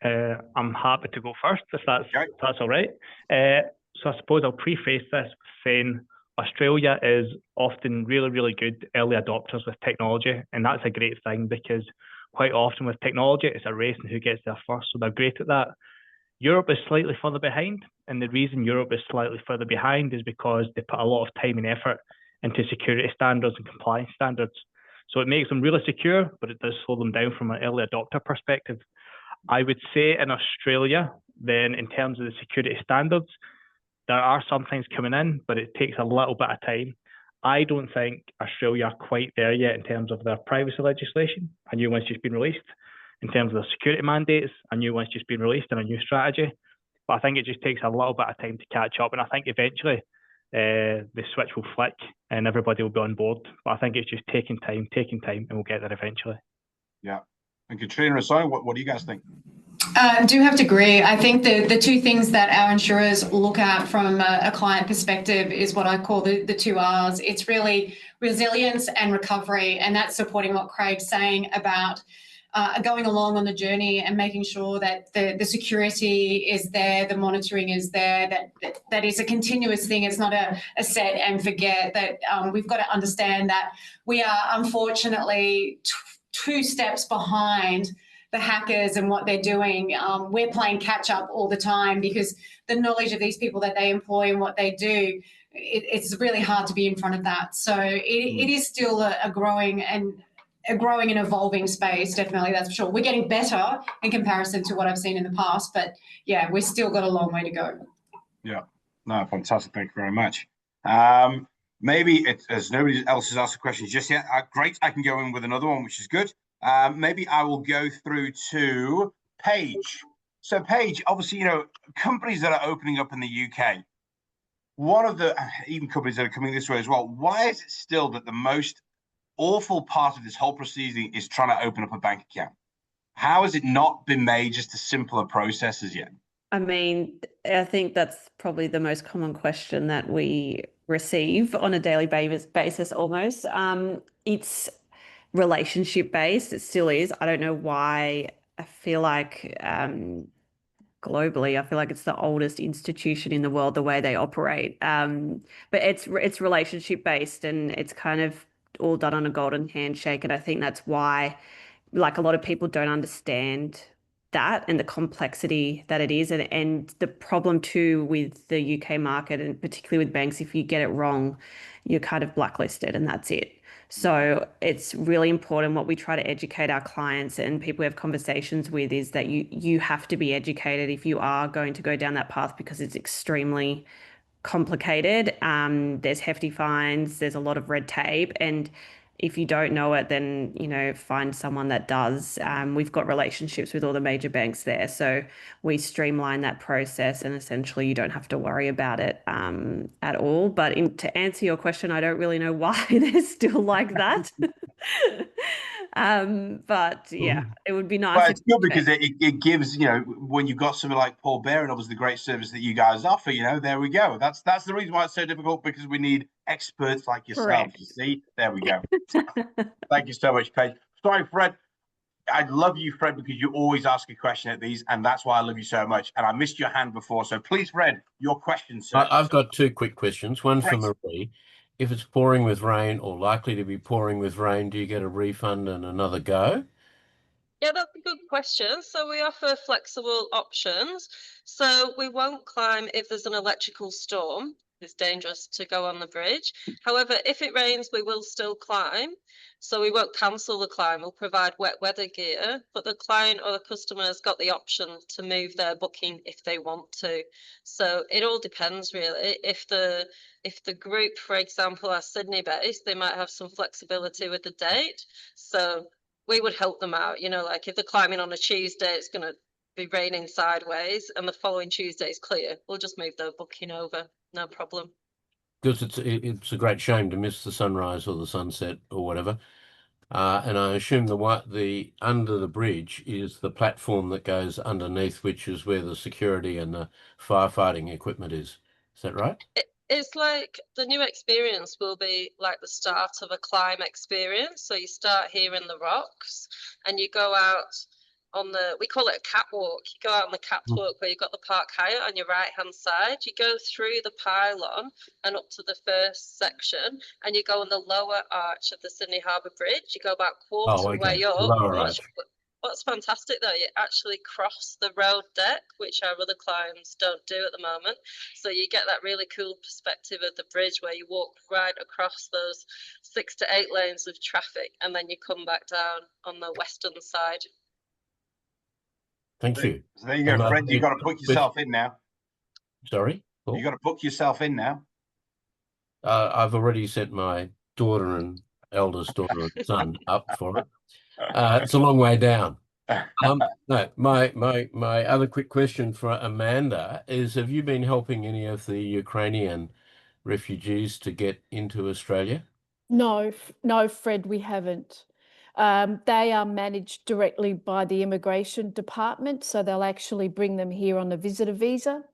I'm happy to go first, if that's all right. So I suppose I'll preface this saying Australia is often really, really good early adopters with technology, and that's a great thing because quite often with technology, it's a race and who gets there first, so they're great at that. Europe is slightly further behind, and the reason Europe is slightly further behind is because they put a lot of time and effort into security standards and compliance standards. So it makes them really secure, but it does slow them down from an early adopter perspective. I would say in Australia, then in terms of the security standards, there are some things coming in, but it takes a little bit of time. I don't think Australia are quite there yet in terms of their privacy legislation. A new one's just been released. In terms of the security mandates, a new one's just been released and a new strategy. But I think it just takes a little bit of time to catch up. And I think eventually the switch will flick and everybody will be on board. But I think it's just taking time, and we'll get there eventually. Yeah. And Katrina or Simon, what do you guys think? I do have to agree. I think the two things that our insurers look at from a client perspective is what I call the two R's. It's really resilience and recovery. And that's supporting what Craig's saying about going along on the journey and making sure that the security is there, the monitoring is there, that is a continuous thing. It's not a set and forget, that we've got to understand that we are unfortunately two steps behind the hackers and what they're doing. We're playing catch up all the time because the knowledge of these people that they employ and what they do, it's really hard to be in front of that. So it is still a growing and evolving space, definitely, that's for sure. We're getting better in comparison to what I've seen in the past, but yeah, we've still got a long way to go. Yeah, no, fantastic. Thank you very much. Maybe as nobody else has asked the questions just yet, great, I can go in with another one, which is good. Maybe I will go through to Paige. So Paige, obviously, companies that are opening up in the UK, one of the, even companies that are coming this way as well, why is it still that the most awful part of this whole proceeding is trying to open up a bank account? How has it not been made just a simpler process as yet? I mean, I think that's probably the most common question that we receive on a daily basis almost. It's relationship based. It still is. I don't know why. I feel like globally, I feel like it's the oldest institution in the world, the way they operate. But it's relationship based, and it's kind of all done on a golden handshake. And I think that's why, like, a lot of people don't understand that and the complexity that it is. And the problem too with the UK market, and particularly with banks, if you get it wrong, you're kind of blacklisted and that's it. So it's really important. What we try to educate our clients and people we have conversations with is that you have to be educated if you are going to go down that path, because it's extremely complicated. There's hefty fines, there's a lot of red tape, and if you don't know it, then find someone that does. We've got relationships with all the major banks there, so we streamline that process, and essentially you don't have to worry about it at all. But to answer your question, I don't really know why they're still like that. But yeah, it would be nice. Well, it's good because it gives, when you've got something like Paul Bear and obviously the great service that you guys offer, there we go. That's the reason why it's so difficult, because we need experts like yourself. Correct. You see, there we go. Thank you so much, Paige. Sorry, Fred. I love you, Fred, because you always ask a question at these, and that's why I love you so much. And I missed your hand before, so please, Fred, your question, sir. I've got two quick questions. One for Marie. If it's pouring with rain or likely to be pouring with rain, do you get a refund and another go? Yeah, that's a good question. So we offer flexible options. So we won't climb if there's an electrical storm. It's dangerous to go on the bridge. However, if it rains, we will still climb. So we won't cancel the climb. We'll provide wet weather gear, but the client or the customer has got the option to move their booking if they want to. So it all depends, really. If the group, for example, are Sydney based, they might have some flexibility with the date. So we would help them out. Like if they're climbing on a Tuesday, it's going to be raining sideways, and the following Tuesday is clear. We'll just move their booking over. No problem. Because it's a great shame to miss the sunrise or the sunset or whatever. And I assume the under the bridge is the platform that goes underneath, which is where the security and the firefighting equipment is. Is that right? It's like the new experience will be like the start of a climb experience. So you start here in the rocks and you go out we call it a catwalk. You go out on the catwalk where you've got the Park Hyatt on your right hand side. You go through the pylon and up to the first section, and you go on the lower arch of the Sydney Harbour Bridge. You go about quarter way up. Lower arch. What's fantastic though, you actually cross the road deck, which our other clients don't do at the moment. So you get that really cool perspective of the bridge where you walk right across those 6 to 8 lanes of traffic, and then you come back down on the western side. Thank you. So there you go, Fred. You've got to book yourself in now. Sorry? Cool. You've got to book yourself in now. I've already set my daughter and eldest daughter and son up for it. It's a long way down. No, my other quick question for Amanda is: have you been helping any of the Ukrainian refugees to get into Australia? No, Fred, we haven't. They are managed directly by the Immigration Department, so they'll actually bring them here on a visitor visa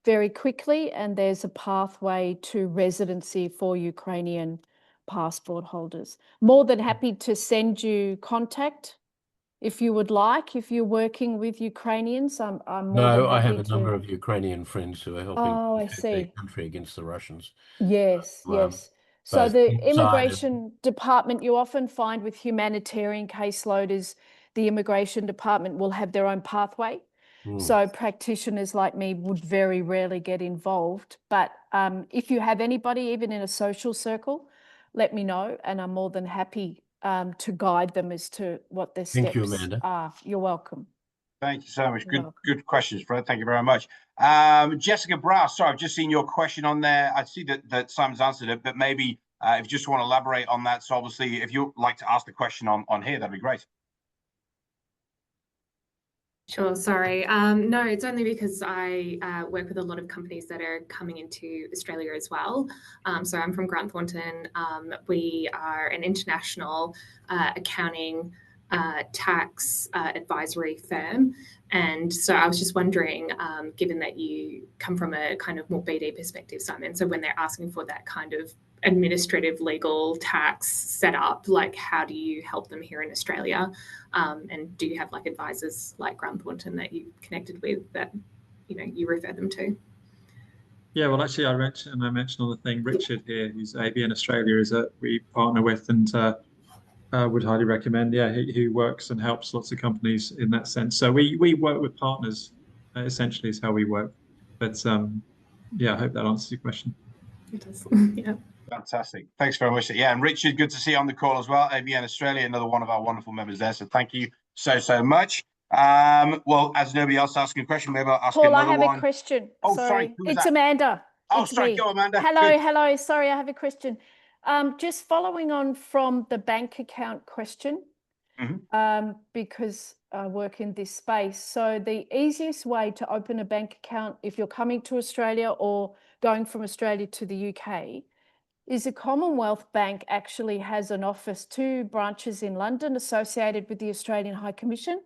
very quickly, and there's a pathway to residency for Ukrainian passport holders. More than happy to send you contact if you would like. If you're working with Ukrainians, I'm more than No, I happy have a number of Ukrainian friends who are helping defend their country against the Russians. Yes, yes. So both the inside and- Immigration Department, you often find with humanitarian caseload is the Immigration Department will have their own pathway. So practitioners like me would very rarely get involved. But if you have anybody, even in a social circle, let me know, and I'm more than happy to guide them as to what their steps Thank you, Amanda. are. You're welcome. Thank you so much. You're welcome. Good questions, Fred. Thank you very much. Jessica Brass, sorry, I've just seen your question on there. I see that Simon's answered it, but maybe if you just want to elaborate on that. So obviously, if you'd like to ask the question on here, that'd be great. Sure, sorry. No, it's only because I work with a lot of companies that are coming into Australia as well. So I'm from Grant Thornton. We are an international accounting tax advisory firm. And so I was just wondering, given that you come from a kind of more BD perspective, Simon, so when they're asking for that kind of administrative legal tax setup, like how do you help them here in Australia? And do you have like advisors like Grant Thornton that you connected with that you refer them to? Yeah, well, actually, I mentioned on the thing, Richard here, who's ABN Australia, is that we partner with and would highly recommend. Yeah, he works and helps lots of companies in that sense. So we work with partners, essentially, is how we work. But yeah, I hope that answers your question. It does. Yeah. Fantastic. Thanks very much. Yeah, and Richard, good to see you on the call as well. ABN Australia, another one of our wonderful members there. So thank you so much. Well, as nobody else asking a question, maybe I'll ask Paul, another I have one. a question. Oh, sorry. who's It's that? Amanda. Oh, It's sorry. me. Go, Amanda. Hello. Sorry, I have a question. Just following on from the bank account question, because I work in this space. So the easiest way to open a bank account if you're coming to Australia or going from Australia to the UK is the Commonwealth Bank actually has an office, 2 branches in London associated with the Australian High Commission.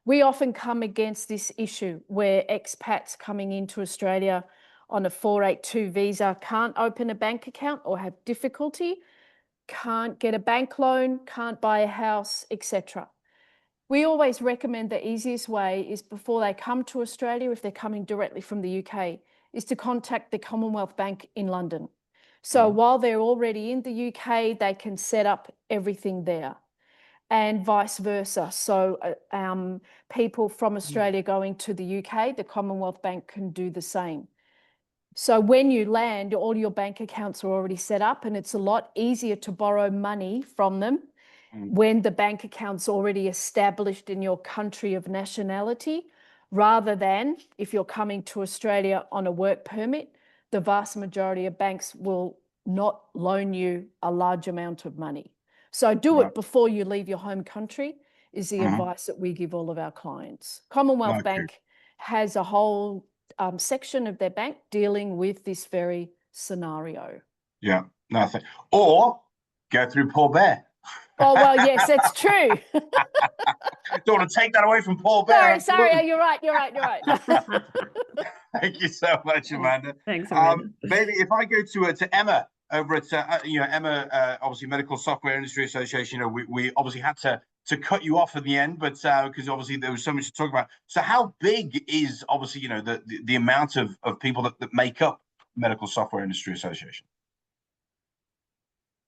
We often come against this issue where expats coming into Australia on a 482 visa can't open a bank account or have difficulty, can't get a bank loan, can't buy a house, etc. We always recommend the easiest way is before they come to Australia, if they're coming directly from the UK, is to contact the Commonwealth Bank in London. So while they're already in the UK, they can set up everything there and vice versa. So people from Australia going to the UK, the Commonwealth Bank can do the same. So when you land, all your bank accounts are already set up and it's a lot easier to borrow money from them when the bank account's already established in your country of nationality, rather than if you're coming to Australia on a work permit. The vast majority of banks will not loan you a large amount of money. So do it before you leave your home country is the advice that we give all of our clients. Commonwealth Bank has a whole section of their bank dealing with this very scenario. Yeah, nothing. Or go through Paul Bear. Oh, well, yes, that's true. Don't want to take that away from Paul Bear. Sorry, you're right. Thank you so much, Amanda. Thanks, Amanda. Maybe if I go to Emma over at Emma, obviously Medical Software Industry Association. We obviously had to to cut you off at the end, but because obviously there was so much to talk about. So how big is obviously, you know, the amount of people that make up Medical Software Industry Association?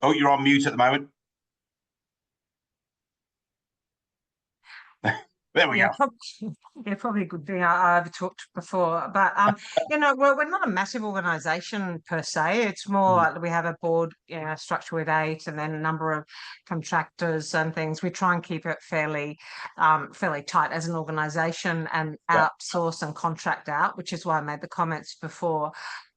Oh, you're on mute at the moment. There we go. Probably a good thing I overtalked before, but you know, we're not a massive organisation per se. It's more like we have a board, you know, structure with 8, and then a number of contractors and things. We try and keep it fairly tight as an organisation, and outsource and contract out, which is why I made the comments before.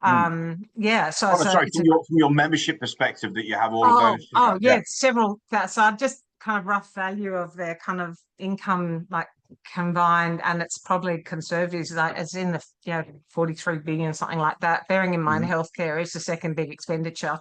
Yeah. So, sorry, from your membership perspective, that you have all of those. Oh, yeah, several. So I've just kind of rough value of their kind of income, like combined, and it's probably conservatives, like as in the 43 billion, something like that. Bearing in mind, healthcare is the second big expenditure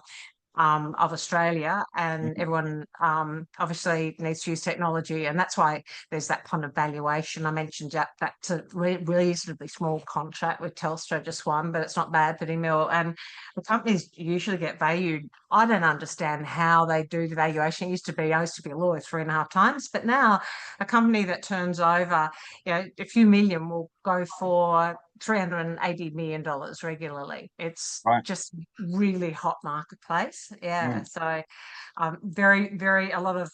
of Australia, and everyone obviously needs to use technology, and that's why there's that kind of valuation. I mentioned that's a reasonably small contract with Telstra, just one, but it's not bad for email, and the companies usually get valued. I don't understand how they do the valuation. I used to be a lawyer 3.5 times, but now a company that turns over, you know, a few million will go for $380 million regularly. It's just really hot marketplace. Yeah. So very a lot of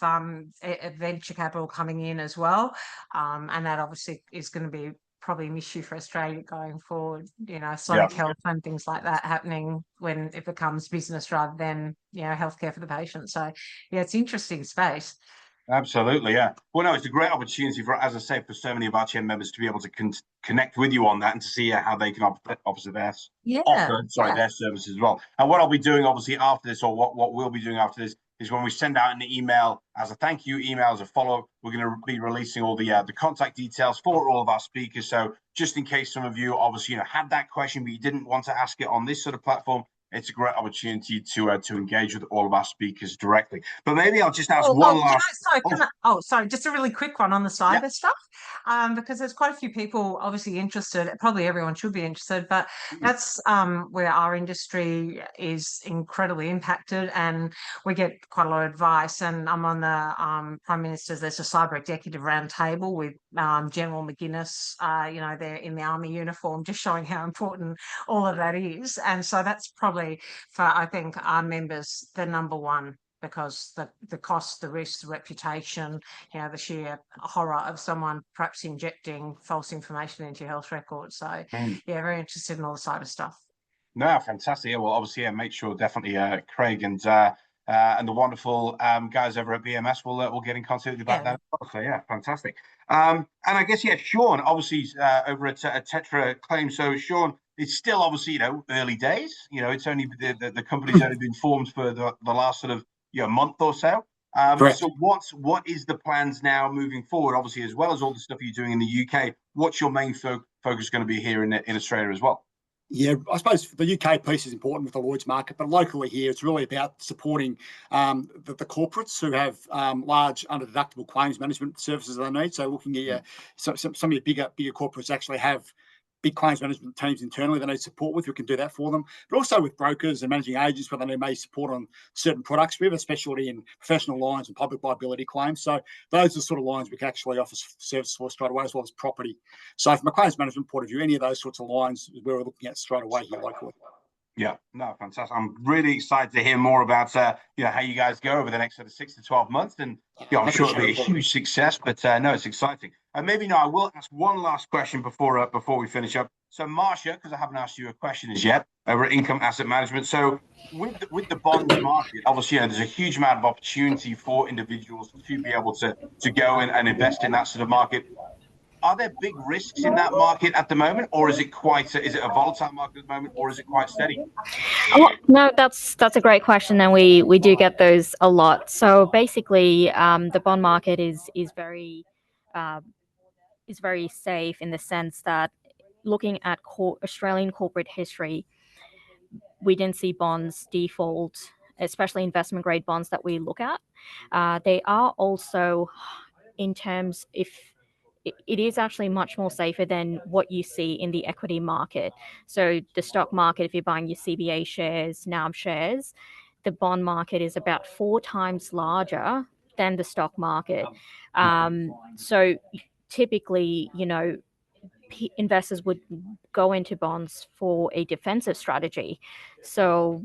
venture capital coming in as well. And that obviously is going to be probably an issue for Australia going forward, you know, Sonic Health and things like that happening when it becomes business rather than, you know, healthcare for the patient. So yeah, it's interesting space. Absolutely, yeah. Well, no, it's a great opportunity for, as I say, for so many of our team members to be able to connect with you on that and to see how they can offer their services as well. And what I'll be doing, obviously, after this, or what we'll be doing after this, is when we send out an email as a thank you email, as a follow-up, we're going to be releasing all the contact details for all of our speakers. So just in case some of you obviously, you know, had that question but you didn't want to ask it on this sort of platform, it's a great opportunity to engage with all of our speakers directly. But maybe I'll just ask one last. Sorry, just a really quick one on the cyber stuff, because there's quite a few people obviously interested. Probably everyone should be interested, but that's where our industry is incredibly impacted, and we get quite a lot of advice. And I'm on the Prime Minister's. There's a cyber executive roundtable with General McGuinness. You know, they're in the army uniform, just showing how important all of that is. And so that's probably for, I think, our members, the number one, because the cost, the risk, the reputation, you know, the sheer horror of someone perhaps injecting false information into your health records. So yeah, very interested in all the cyber stuff. No, fantastic. Yeah, well, obviously, yeah, make sure definitely Craig and the wonderful guys over at BMS will get in contact with you about that. So yeah, fantastic. And I guess, yeah, Sean, obviously over at Tetra Claims. So Sean, it's still obviously, you know, early days. You know, it's only the company's only been formed for the last sort of month or so. So what is the plans now moving forward? Obviously, as well as all the stuff you're doing in the UK, what's your main focus going to be here in Australia as well? Yeah, I suppose the UK piece is important with the Lloyd's market, but locally here, it's really about supporting the corporates who have large under-deductible claims management services they need. So looking at some of your bigger corporates actually have big claims management teams internally they need support with, who can do that for them, but also with brokers and managing agents where they need support on certain products. We have a specialty in professional lines and public liability claims. So those are the sort of lines we can actually offer service for straight away, as well as property. So from a claims management point of view, any of those sorts of lines is where we're looking at straight away here locally. Yeah, no, fantastic. I'm really excited to hear more about how you guys go over the next sort of 6 to 12 months, and I'm sure it'll be a huge success. But no, it's exciting. And maybe I will ask one last question before we finish up. So Marcia, because I haven't asked you a question as yet, over at Income Asset Management. So with the bond market, obviously, there's a huge amount of opportunity for individuals to be able to go and invest in that sort of market. Are there big risks in that market at the moment, or is it a volatile market at the moment, or is it quite steady? Oh, no, that's a great question, and we do get those a lot. So basically, the bond market is very safe in the sense that, looking at Australian corporate history, we didn't see bonds default, especially investment grade bonds that we look at. They are also, in terms, it is actually much more safer than what you see in the equity market. So the stock market, if you're buying your CBA shares, NAB shares, the bond market is about 4 times larger than the stock market. So typically, investors would go into bonds for a defensive strategy. So,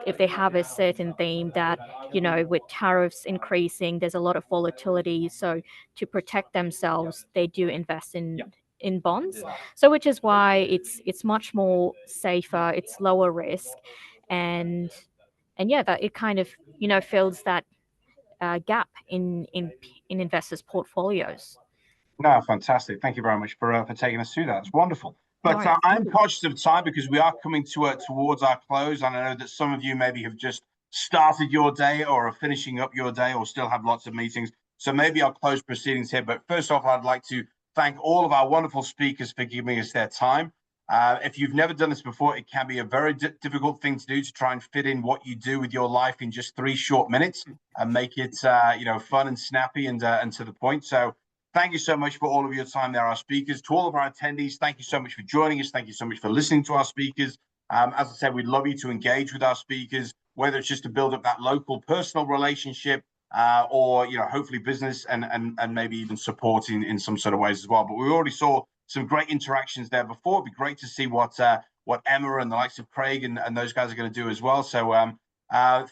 if they have a certain theme that, with tariffs increasing, there's a lot of volatility. So to protect themselves, they do invest in bonds. So which is why it's much more safer, it's lower risk, and yeah, that it kind of, fills that gap in investors' portfolios. No, fantastic. Thank you very much for taking us through that. It's wonderful. But Right. I'm conscious of time because we are coming towards our close. And I know that some of you maybe have just started your day or are finishing up your day or still have lots of meetings. So maybe I'll close proceedings here. But first off, I'd like to thank all of our wonderful speakers for giving us their time. If you've never done this before, it can be a very difficult thing to do, to try and fit in what you do with your life in just 3 short minutes and make it, fun and snappy and to the point. So thank you so much for all of your time there, our speakers. To all of our attendees, thank you so much for joining us. Thank you so much for listening to our speakers. As I said, we'd love you to engage with our speakers, whether it's just to build up that local personal relationship or, hopefully business and maybe even supporting in some sort of ways as well. But we already saw some great interactions there before. It'd be great to see what Emma and the likes of Craig and those guys are going to do as well. So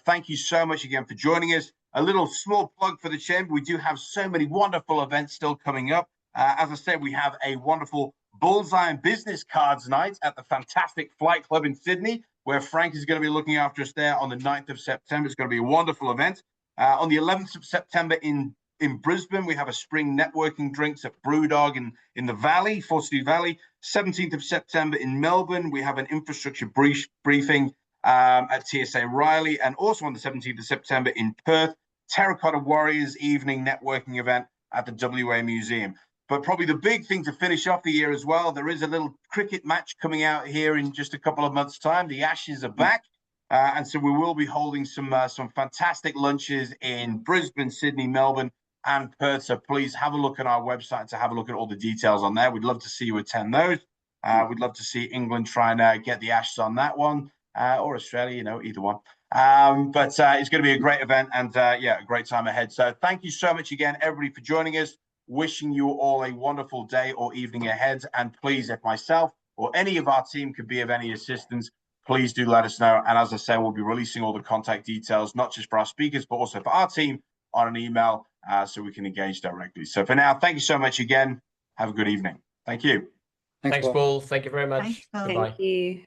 thank you so much again for joining us. A little small plug for the Chamber. We do have so many wonderful events still coming up. As I said, we have a wonderful Bullseye and Business Cards Night at the fantastic Flight Club in Sydney, where Frank is going to be looking after us there on the 9th of September. It's going to be a wonderful event. On the 11th of September in Brisbane, we have a spring networking drinks at Brewdog in the Valley, Fortescue Valley. 17th of September in Melbourne, we have an infrastructure briefing at TSA Riley. And also on the 17th of September in Perth, Terracotta Warriors evening networking event at the WA Museum. But probably the big thing to finish off the year as well, there is a little cricket match coming out here in just a couple of months' time. The Ashes are back. And so we will be holding some fantastic lunches in Brisbane, Sydney, Melbourne, and Perth. So please have a look at our website to have a look at all the details on there. We'd love to see you attend those. We'd love to see England try and get the Ashes on that one, or Australia, either one. But it's going to be a great event and a great time ahead. So thank you so much again, everybody, for joining us. Wishing you all a wonderful day or evening ahead. And please, if myself or any of our team could be of any assistance, please do let us know. And as I say, we'll be releasing all the contact details, not just for our speakers, but also for our team on an email so we can engage directly. So for now, thank you so much again. Have a good evening. Thank you. Thanks, Paul. Thank you very much. Thanks, Paul. Goodbye. Thank you.